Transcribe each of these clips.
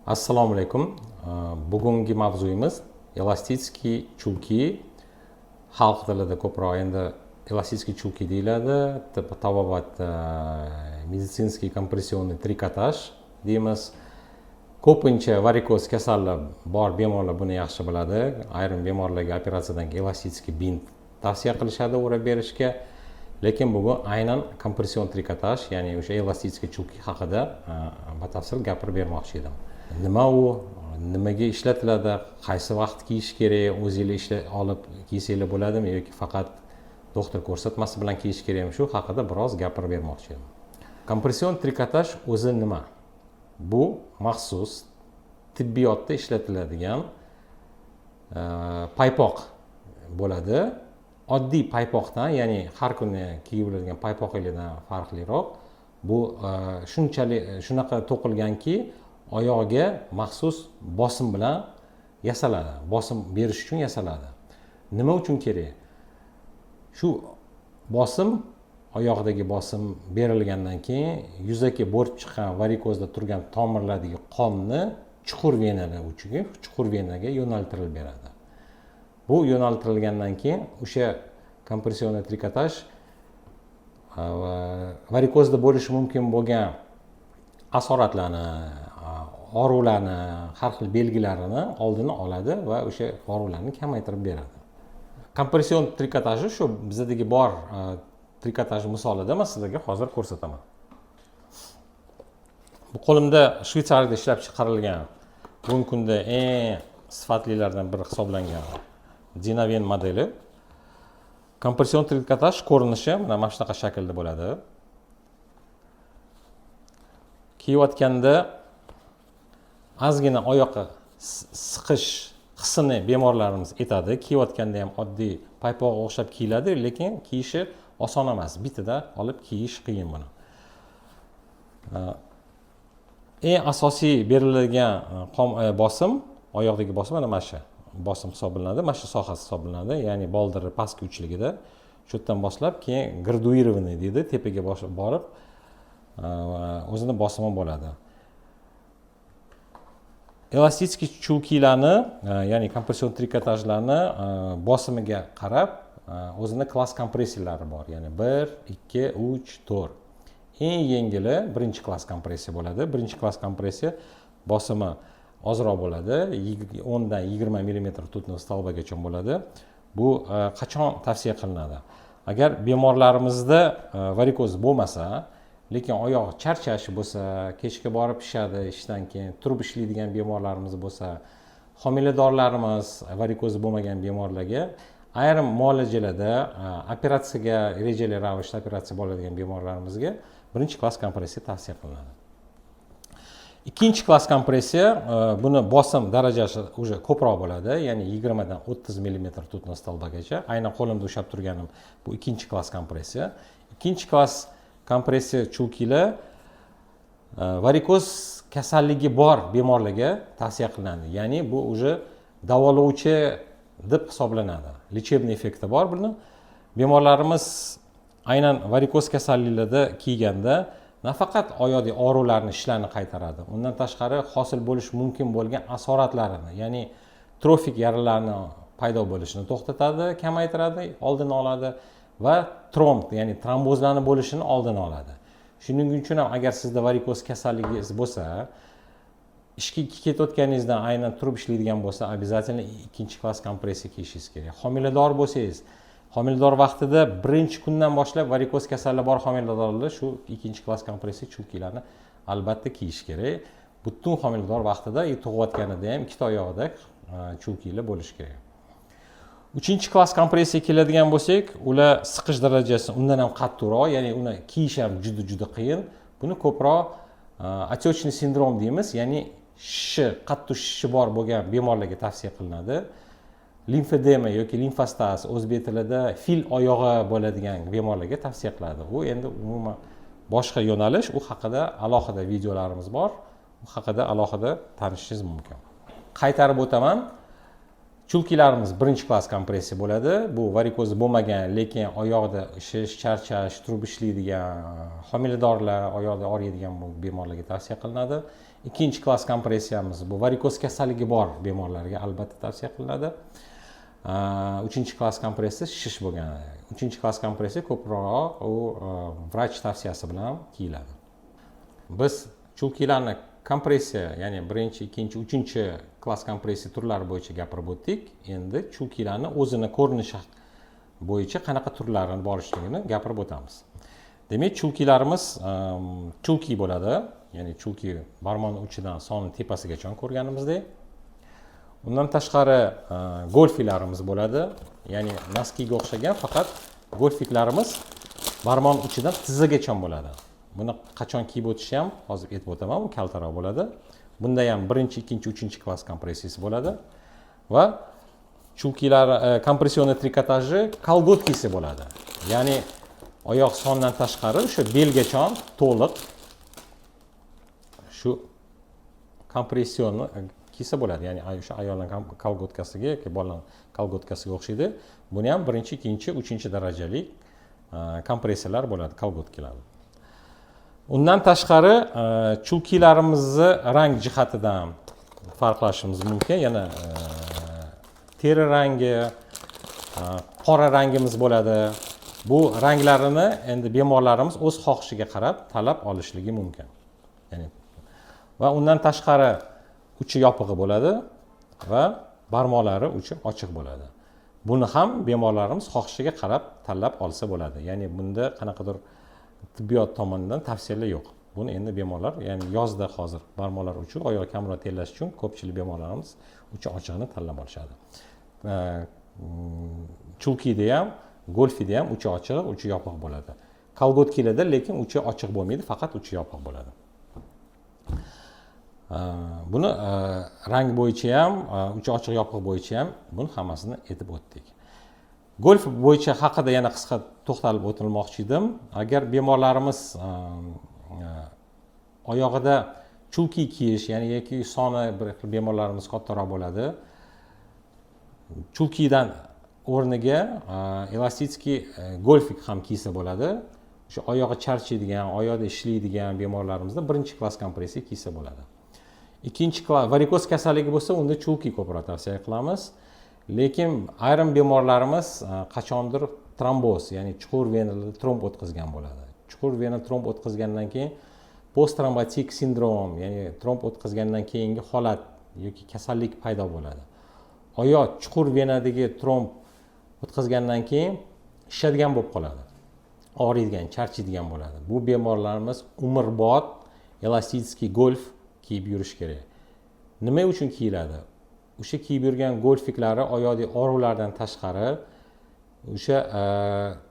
Assalomu alaykum. Bugungi mavzuyimiz elastitskiy chulki. Xalq tilida ko'proq endi elastitskiy chulki deyiladi. Tabobat meditsinskiy kompressionniy trikotaj deymiz. Ko'pincha varikoz kasali bor bemorlar buni yaxshi biladi. Ayrim bemorlarga operatsiyadan keyin elastitskiy bint tavsiya qilishadi o'rab berishga. Lekin bugun aynan kompression trikotaj, ya'ni o'sha elastitskiy chulki haqida batafsil gapirib bermoqchi edim. Nima u, nimaga ishlatiladi, qaysi vaqt kiyish kerak, o'zingiz olib kiysanglar bo'ladimi yoki faqat doktor ko'rsatmasi bilan kiyish kerakmi, shu haqida biroz gapirib bermoqchi edim. Kompression trikotaj o'zi nima? Bu maxsus tibbiyotda ishlatiladigan paypoq bo'ladi. Oddiy paypoqdan, ya'ni har kuni kiyib yuradigan paypoqlardan farqliroq, bu shunchalik shunaqa to'qilganki, oyog'iga maxsus bosim bilan yasaladi. Bosim berish uchun yasaladi. Nima uchun kerak? Shu bosim, oyoqdagi bosim berilgandan keyin yuzaki bo'lib chiqqan varikozda turgan tomirlardagi qonni chuqur venalar uchiga, chuqur venaga yo'naltirib beradi. Bu yo'naltirilgandan keyin o'sha kompression trikotaj varikozda bo'lishi mumkin bo'lgan asoratlarni, og'riqlarni, har xil belgilarini oldini oladi va o'sha og'riqlarni kamaytirib beradi. Kompression trikotaji shu bizdagi bor trikotaj misolida men sizlarga hozir ko'rsataman. Bu qo'limda Shveysariyada ishlab chiqarilgan bugungi kunda eng sifatlilardan biri hisoblangan Dinaven modeli. Kompression trikotaj ko'rinishi mana shunaqa shaklda bo'ladi. Kiyayotganda ozgina oyoqqa siqish hissini bemorlarimiz aytadi. Kiyayotganda ham oddiy paypoqqa o'xshab kiyiladi, lekin kiyishi oson emas. Bitida olib kiyish qiyin buni. Eng asosiy beriladigan bosim, oyoqdagi bosim mana shu bosim hisoblanadi, mana shu sohasi hisoblanadi, ya'ni boldiri pastki uchligida. Shu yerdan boshlab keyin graduirованный deydi, tepaga borib o'zini bosimi bo'ladi. Elastitskiy chulkilarni, ya'ni kompression trikotajlarni bosimiga qarab o'zini klass kompressiyalari bor. Ya'ni 1, 2, 3, 4. Eng yengili birinchi klass kompressiya bo'ladi. Birinchi klass kompressiya bosimi ozroq bo'ladi. 10 dan 20 mm tutni stolbagacha bo'ladi. Bu qachon tavsiya qilinadi? Agar bemorlarimizda varikoz bo'lmasa, lekin oyoq charchashi bo'lsa, kechga borib ishadi, ishdan keyin turib ishlaydigan bemorlarimiz bo'lsa, homiladorlarimiz, varikozi bo'lmagan bemorlarga ayrim muolajalarda operatsiyaga rejali ravishda operatsiya bo'ladigan bemorlarimizga birinchi klass kompressiya tavsiya qilinadi. Ikkinchi klass kompressiya, buni bosim darajasi уже ko'proq bo'ladi, ya'ni 20 dan 30 mm tutni stolbagacha. Aynan qo'limda ushlab turganim bu ikkinchi klass kompressiya. Ikkinchi klass kompressiya chulkilar varikoz kasalligi bor bemorlarga tavsiya qilinadi. Ya'ni bu уже davolovchi deb hisoblanadi. Lechebniy effekti bor buni. Bemorlarimiz aynan varikoz kasalliklarida kiyganda nafaqat oyoqdagi og'riqlarni, ishlarni qaytaradi. Undan tashqari hosil bo'lish mumkin bo'lgan asoratlarini, ya'ni trofik yaralarni paydo bo'lishini to'xtatadi, kamaytiradi, oldini oladi va tromb, ya'ni trombozlarning bo'lishini oldini oladi. Shuning uchun ham agar sizda varikoz kasalligingiz bo'lsa, ishga ketayotganingizdan aynan turib ishlaydigan bo'lsa, обязательно ikkinchi klass kompressiya kiyishingiz kerak. Homilador bo'lsangiz, homilador vaqtida birinchi kundan boshlab varikoz kasali bor homiladorlar shu ikkinchi klass kompressiya chulkilarni albatta kiyish kerak. Butun homilador vaqtida tug'ayotganida ham ikkita oyog'ida chulkilar bo'lishi kerak. Uchinchi klass kompressiya keladigan bo'lsak, ular siqish darajasi undan ham qattiqroq, ya'ni uni kiyish ham juda qiyin. Buni ko'proq отечный sindrom deymiz, ya'ni qattiq shishi bor bo'lgan bemorlarga tavsiya qilinadi. Limfedema yoki limfostaz o'zbek tilida fil oyog'i bo'ladigan bemorlarga tavsiya qiladi. Bu endi umuman boshqa yo'nalish, u haqida alohida videolarimiz bor. U haqida alohida tanishishingiz mumkin. Qaytarib o'taman. Chulkilarimiz birinchi klass kompressiya bo'ladi. Bu varikoz bo'lmagan, lekin oyoqda shish, charchash, turib ishlaydigan homiladorlar, oyoqda og'riydigan bemorlarga tavsiya qilinadi. Ikkinchi klass kompressiyamiz bu varikoz kasalligi bor bemorlarga albatta tavsiya qilinadi. Uchinchi klass kompressiya shish bo'lgan. Uchinchi klass kompressiya ko'proq u vrach tavsiyasi bilan kiyiladi. Biz chulkilarni kompressiya, ya'ni birinchi, ikkinchi, uchinchi klass kompressiya turlari bo'yicha gapirib o'tdik. Endi chulkilarni o'zini ko'rinishi bo'yicha qanaqa turlari borligini gapirib o'tamiz. Demak, chulkilarimiz chulki bo'ladi, ya'ni chulki barmoq uchidan soni tepasigacha ko'rganimizdek. Undan tashqari golfiklarimiz bo'ladi, ya'ni noskiga o'xshagan, faqat golfiklarimiz barmoq uchidan tizzagacha bo'ladi. Buni qachon kiyib o'tishi ham hozir aytib o'taman, u kaltaroq bo'ladi. Bunda ham birinchi, ikkinchi, uchinchi klass kompressiyasi bo'ladi va chulkilar kompressionniy trikotajı kolgotkisi bo'ladi. Ya'ni oyoq sondan tashqari o'sha belgacha to'liq shu kompressionni kiysa bo'ladi. Ya'ni o'sha ayolning kolgotkasiga yoki bolaning kolgotkasiga o'xshaydi. Buni ham birinchi, ikkinchi, uchinchi darajali kompressiyalar bo'ladi, kolgotkilar. Undan tashqari chulkilarimizni rang jihatidan farqlashimiz mumkin. Yana teri rangi, qora rangimiz bo'ladi. Bu ranglarini endi bemorlarimiz o'z xohishiga qarab tanlab olishligi mumkin. Ya'ni va undan tashqari uchi yopig'i bo'ladi va barmoqlari uchi ochiq bo'ladi. Buni ham bemorlarimiz xohishiga qarab tanlab olsa bo'ladi. Ya'ni bunda qanaqadir tibbiyot tomonidan tavsiyalar yo'q. Buni endi bemorlar, ya'ni yozda hozir barmoqlar uchi oyoq kamroq terlash uchun ko'pchilik bemorlarimiz uchi ochiqni tanlab olishadi. Chulkida ham, golfida ham uchi ochiq, uchi yopiq bo'ladi. Kolgotkilarda lekin uchi ochiq bo'lmaydi, faqat uchi yopiq bo'ladi. Buni rang bo'yicha ham, uchi ochiq yopiq bo'yicha ham buni hammasini aytib o'tdik. Golf bo'yicha haqida yana qisqa to'xtalib o'tilmoqchi edim. Agar bemorlarimiz oyog'ida chulki kiyish, ya'ni yoki soni bir bemorlarimiz kattaroq bo'ladi. Chulkidan o'rniga elastitskiy golfik ham kiysa bo'ladi. O'sha oyog'i charchaydigan, oyoqda ishlaydigan bemorlarimizda birinchi klass kompressiya kiysa bo'ladi. Ikkinchi klass varikoz kasalligi bo'lsa, unda chulki ko'proq tavsiya qilamiz. Lekin ayrim bemorlarimiz qachondir tromboz, ya'ni chuqur venali tromb o'tkazgan bo'ladi. Chuqur venali tromb o'tkazgandan keyin post-trombotik sindrom, ya'ni tromb o'tkazgandan keyingi holat yoki kasallik paydo bo'ladi. Oyoq chuqur venadagi tromb o'tkazgandan keyin shishadigan bo'lib qoladi. Og'riydigan, charchaydigan bo'ladi. Bu bemorlarimiz umrbod elastitskiy golf kiyib yurish kerak. Nima uchun kiyiladi? O'sha kiyib yurgan golfiklari oyoqdagi og'riqlardan tashqari o'sha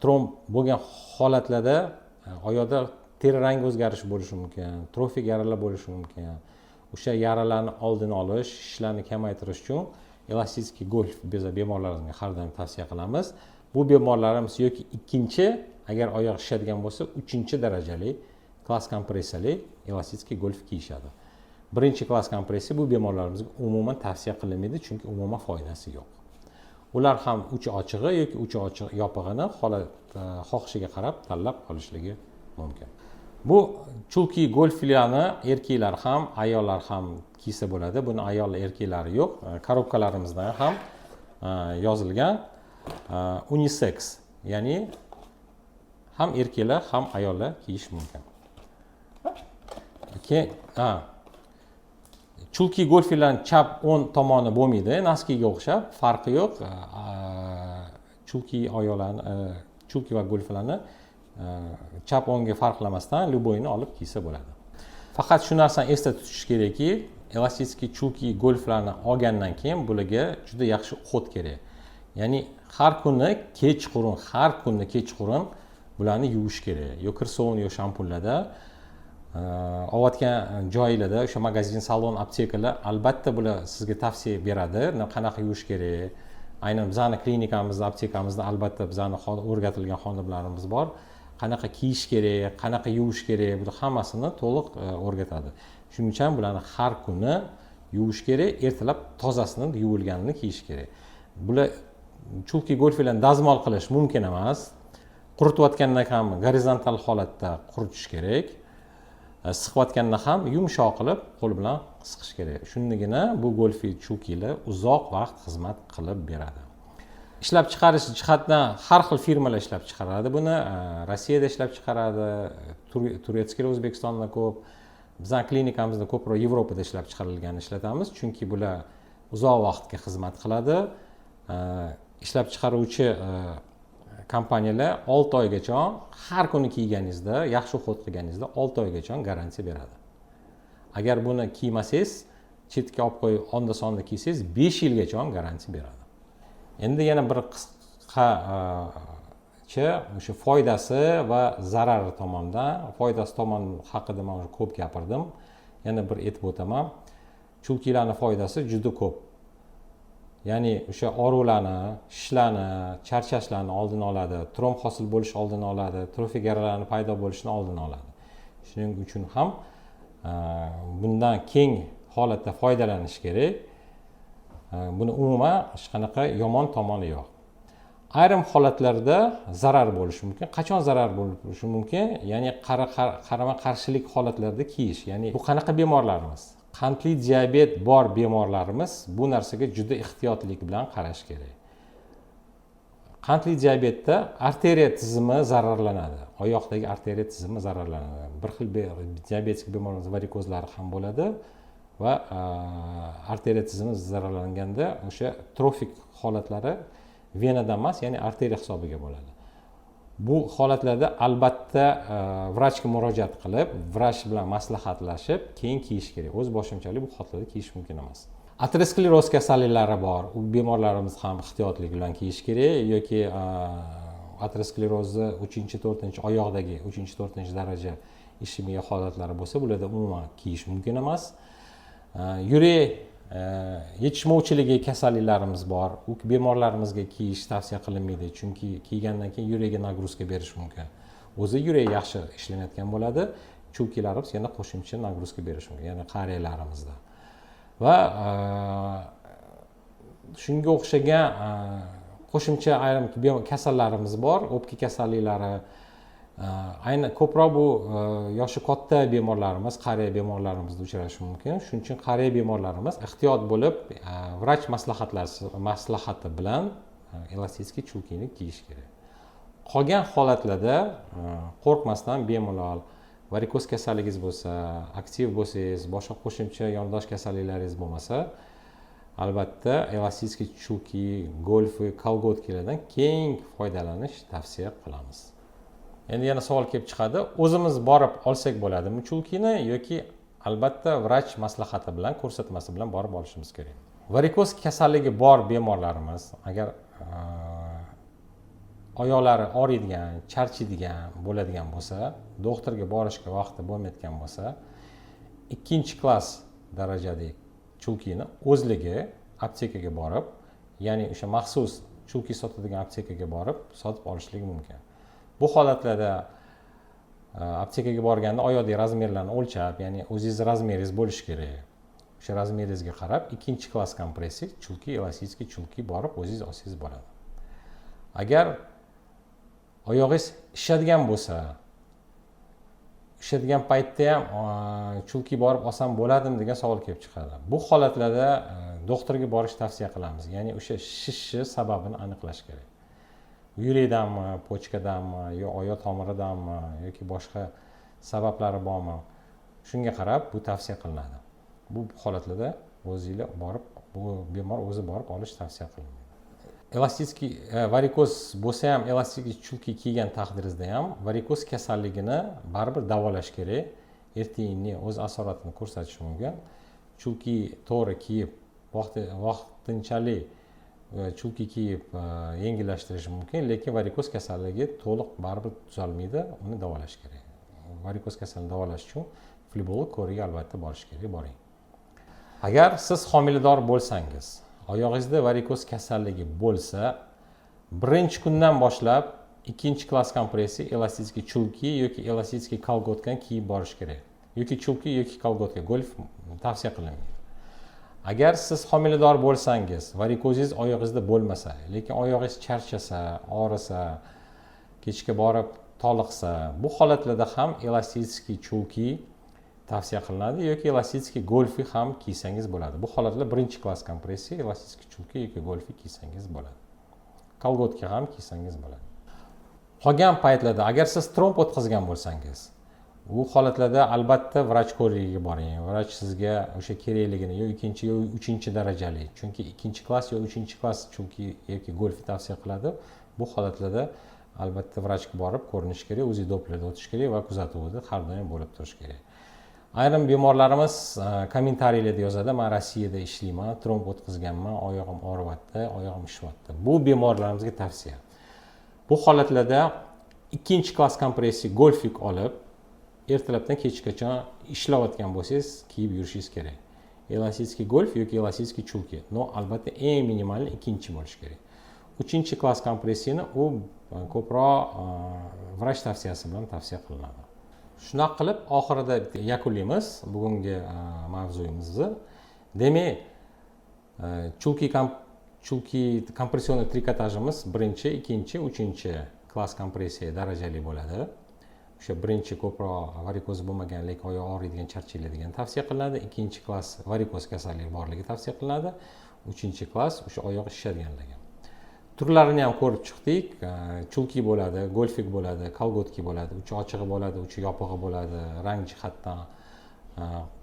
tromb bo'lgan holatlarda oyoqda teri rangi o'zgarishi bo'lishi mumkin, trofik yaralar bo'lishi mumkin. O'sha yaralarni oldini olish, shishlarni kamaytirish uchun elastitskiy golf bemorlarimizga har doim tavsiya qilamiz. Bu bemorlarimiz yoki ikkinchi, agar oyoq shishadigan bo'lsa, uchinchi darajali klass kompressiyali elastitskiy golf kiyishadi. Birinchi klass kompressiya bu bemorlarimizga umuman tavsiya qilinmaydi, chunki umuman foydasi yo'q. Ular ham uchi ochig'i yoki uchi ochiq yopig'ini holat xohishiga qarab tanlab olishligi mumkin. Bu chulki golflarni erkaklar ham, ayollar ham kiysa bo'ladi. Buni ayollar, erkaklari yo'q. Korobkalarimizda ham yozilgan unisex, ya'ni ham erkaklar ham ayollar kiyish mumkin. Chulki golflarning chap o'ng tomoni bo'lmaydi, noskiga o'xshab, farqi yo'q. Chulki ayollarni, chulki va golflarni chap o'ngga farqlamasdan luboyni olib kiysa bo'ladi. Faqat shu narsani esda tutish kerakki, elastitskiy chulki golflarni olgandan keyin bularga juda yaxshi o'qit kerak. Ya'ni har kuni kechqurun bularni yuvish kerak. Yo kir sovun, yo shampunlarda olayotgan joylarda, o'sha magazin, salon, aptekalar albatta bular sizga tavsiya beradi, qanaqa yuvish kerak. Aynan bizning klinikamizda, aptekamizda albatta bizning o'rgatilgan xodimlarimiz bor. Qanaqa kiyish kerak, qanaqa yuvish kerak, bu hammasini to'liq o'rgatadi. Shuning uchun bularni har kuni yuvish kerak, ertalab tozasini yuvilganini kiyish kerak. Bular chulki golflarni dazmol qilish mumkin emas. Quritayotganda ham gorizontal holatda quritish kerak. siqayotganda ham yumshoq qilib qo'l bilan siqish kerak. Shundagina bu golfi chulkilar uzoq vaqt xizmat qilib beradi. Ishlab chiqarish jihatdan har xil firmalar ishlab chiqaradi buni. Rossiyada ishlab chiqaradi, Turkiyada, O'zbekistonda ko'p. Bizning klinikamizda ko'proq Yevropada ishlab chiqarilganini ishlatamiz, chunki bular uzoq vaqtga xizmat qiladi. Ishlab chiqaruvchi kompaniyalar 6 oygacha har kuni kiyganingizda, yaxshi uxlab qilganingizda 6 oygacha garantiya beradi. Agar buni kiymasangiz, chetga olib qo'yib, onda-sonda kiysangiz 5 yilgacha garantiya beradi. Endi yana bir qisqacha o'sha foydasi va zarari tomonidan, foydasi tomoni haqida men ko'p gapirdim. Yana bir aytib o'taman. Chulkilarning foydasi juda ko'p. Ya'ni o'sha og'riqlarni, shishlarni, charchashlarni oldini oladi, tromb hosil bo'lish oldini oladi, trofik yaralarni paydo bo'lishini oldini oladi. Shuning uchun ham bundan keng holatda foydalanish kerak. Buni umuman hech qanaqa yomon tomoni yo'q. Ayrim holatlarda zarar bo'lishi mumkin. Qachon zarar bo'lishi mumkin? Ya'ni qarama-qarshilik holatlarida kiyish. Ya'ni bu qanaqa bemorlarimiz? Qandli diabet bor bemorlarimiz bu narsaga juda ehtiyotlik bilan qarash kerak. Qandli diabetda arteriya tizimi zararlanadi. Oyoqdagi arteriya tizimi zararlanadi. Bir xil diabetik bemorlar varikozlari ham bo'ladi va arteriya tizimi zararlanganda o'sha trofik holatlari venadan emas, ya'ni arteriya hisobiga bo'ladi. Bu holatlarda albatta vrachga murojaat qilib, vrach bilan maslahatlashib, keyin kiyish kerak. O'z boshimchalik bu holatlarda kiyish mumkin emas. Ateroskleroz kasalliklari bor. U bemorlarimiz ham ehtiyotlik bilan kiyish kerak yoki aterosklerozni 3-4 oyoqdagi 3-4 daraja ishemiya holatlari bo'lsa, bularda umuman kiyish mumkin emas. Yurak yetishmovchiligi kasalliklarimiz bor. U bemorlarimizga kiyish tavsiya qilinmaydi, chunki kiygandan keyin yurakka nagruzka berish mumkin. O'zi yurak yaxshi ishlayotgan bo'ladi, chulkilarimiz yana qo'shimcha nagruzka berish mumkin, ya'ni qariyalarimizda. Va shunga o'xshagan qo'shimcha ayrim kasallarimiz bor, o'pka kasalliklari. Ayni ko'proq bu yoshi katta bemorlarimiz, qariya bemorlarimizda uchrashi mumkin. Shuning uchun qariya bemorlarimiz ehtiyot bo'lib, vrach maslahati bilan elastik chulkini kiyish kerak. Qolgan holatlarda qo'rqmasdan bemalol varikoz kasalligingiz bo'lsa, aktiv bo'lsangiz, boshqa qo'shimcha yondosh kasalliklaringiz bo'lmasa, albatta elastik chulki, golfi, kolgotkalardan keng foydalanish tavsiya qilamiz. Endi yana savol kelib chiqadi. O'zimiz borib olsak bo'ladimi chulkini yoki albatta vrach maslahati bilan, ko'rsatmasi bilan borib olishimiz kerak? Varikoz kasalligi bor bemorlarimiz agar oyoqlari og'riydigan, charchaydigan bo'ladigan bo'lsa, doktorga borishga vaqti bo'lmayotgan bo'lsa, 2-klass darajadagi chulkini o'zligi aptekaga borib, ya'ni o'sha maxsus chulki sotadigan aptekaga borib sotib olishligi mumkin. Bu holatlarda aptekaga borganda oyoqdagi razmerlarni o'lchab, ya'ni o'zingiz razmeringiz bo'lishi kerak. O'sha razmeringizga qarab 2-klass kompressiya chulki, elastik chulki borib o'zingiz olsangiz bo'ladi. Agar oyog'ingiz ishadigan bo'lsa, ishadigan paytda ham chulki borib olsam bo'ladimi degan savol kelib chiqadi. Bu holatlarda doktorga borish tavsiya qilamiz. Ya'ni o'sha shishishi sababini aniqlash kerak. Yurakdanmi, pochkadanmi, yo oyoq tomiridanmi yoki boshqa sabablari bormi? Shunga qarab bu tavsiya qilinadi. Bu holatlarda o'zingizlar borib, bu bemor o'zi borib olish tavsiya qilinadi. Elastik varikoz bo'lsa ham, elastik chulki kiygan taqdiringizda ham varikoz kasalligini baribir davolash kerak. Erta-indin o'z asoratini ko'rsatishi mumkin. Chulki to'g'ri kiyib, vaqtinchalik chulki kiyib yengillashtirish mumkin, lekin varikoz kasalligi to'liq baribir tuzalmaydi, uni davolash kerak. Varikoz kasalligini davolash uchun fleboloq ko'riga albatta borish kerak, boring. Agar siz homilador bo'lsangiz, oyog'ingizda varikoz kasalligi bo'lsa, birinchi kundan boshlab 2-klass kompressiya, elastik chulki yoki elastik kolgotkani kiyib borish kerak. Yoki chulki yoki kolgotka, golf tavsiya qilinmaydi. Agar siz homilador bo'lsangiz, varikozingiz oyog'ingizda bo'lmasa, lekin oyog'ingiz charchasa, og'risa, kechga borib toliqsa, bu holatlarda ham elastik chulki tavsiya qilinadi yoki elastitskiy golfi ham kiysangiz bo'ladi. Bu holatlar birinchi klass kompressiya, elastitskiy chulki yoki golfi kiysangiz bo'ladi. Kolgotka ham kiysangiz bo'ladi. Qolgan paytlarda agar siz tromb o'tkazgan bo'lsangiz, bu holatlarda albatta vrach ko'rigiga boring. Vrach sizga o'sha kerakligini yo ikkinchi yo uchinchi darajali, chunki ikkinchi klass yo uchinchi klass chulki yoki golfi tavsiya qiladi. Bu holatlarda albatta vrachga borib ko'rinish kerak, o'zi dopplerda o'tish kerak va kuzatuvida har doim bo'lib turish kerak. Ayrim bemorlarimiz kommentariylarda yozadi, men Rossiyada ishlayman, tromb o'tkazganman, oyog'im og'riyapti, oyog'im ishyapti. Bu bemorlarimizga tavsiya. Bu holatlarda ikkinchi klass kompressiya golfik olib, ertalabdan kechgacha ishlayotgan bo'lsangiz, kiyib yurishingiz kerak. Elastitskiy golf yoki elastitskiy chulki. No, albatta eng minimalni ikkinchi bo'lishi kerak. Uchinchi klass kompressiyani u ko'proq vrach tavsiyasi bilan tavsiya qilinadi. Shunaqa qilib, oxirida yakunlaymiz bugungi mavzuyimizni. Demak, chulki kompression trikotajimiz birinchi, ikkinchi, uchinchi klass kompressiya darajali bo'ladi. O'sha birinchi ko'proq varikoz bo'lmagan, lekin oyoq og'riydigan, charchaydigan tavsiya qilinadi. Ikkinchi klass varikoz kasalligi borligi tavsiya qilinadi. Uchinchi klass o'sha oyoq shishadiganligi. Turlarini ham ko'rib chiqdik. Chulki bo'ladi, golfik bo'ladi, kolgotki bo'ladi, uchi ochig'i bo'ladi, uchi yopig'i bo'ladi. Rang jihatdan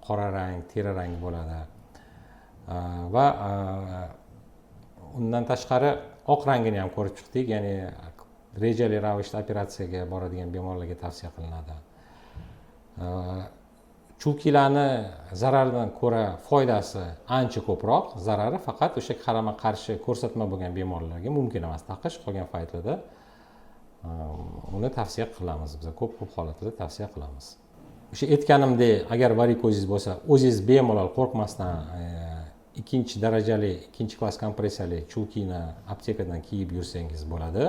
qora rang, teri rang bo'ladi. Va undan tashqari oq rangini ham ko'rib chiqdik, ya'ni rejali ravishda operatsiyaga boradigan bemorlarga tavsiya qilinadi. Chulkilarni zararidan ko'ra foydasi ancha ko'proq, zarari faqat o'sha qarama-qarshi ko'rsatma bo'lgan bemorlarga mumkin emas taqish. Qolgan paytlarda uni tavsiya qilamiz. Biz ko'p holatlarda tavsiya qilamiz. O'sha aytganimdek, agar varikozingiz bo'lsa, o'zingiz bemalol qo'rqmasdan ikkinchi darajali, ikkinchi klass kompressiyali chulkini aptekadan kiyib yursangiz bo'ladi.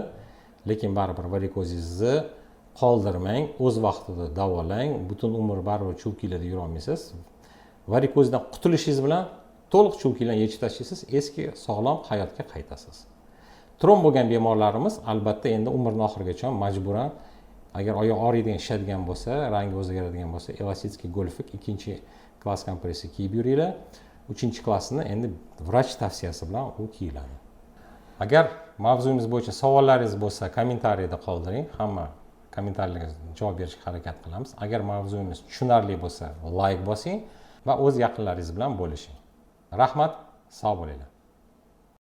Lekin baribir varikozingizni qoldirmang, o'z vaqtida davolang, butun umr baribir chulkilarda yura olmaysiz. Varikozdan qutulishingiz bilan to'liq chulkilarni yechib tashlaysiz, eski sog'lom hayotga qaytasiz. Tromb bo'lgan bemorlarimiz albatta endi umrning oxirigacha majburan, agar oyoq og'riydigan, shishadigan bo'lsa, rangi o'zgaradigan bo'lsa, elastitskiy golfik ikkinchi klass kompressiya kiyib yuringlar. Uchinchi klassini endi vrach tavsiyasi bilan u kiyiladi. Agar mavzuyimiz bo'yicha savollaringiz bo'lsa, kommentariyada qoldiring. Hamma kommentarlarga javob berishga harakat qilamiz. Agar mavzuyimiz tushunarli bo'lsa, like bosing va o'z yaqinlaringiz bilan bo'lishing. Rahmat, sog' bo'linglar.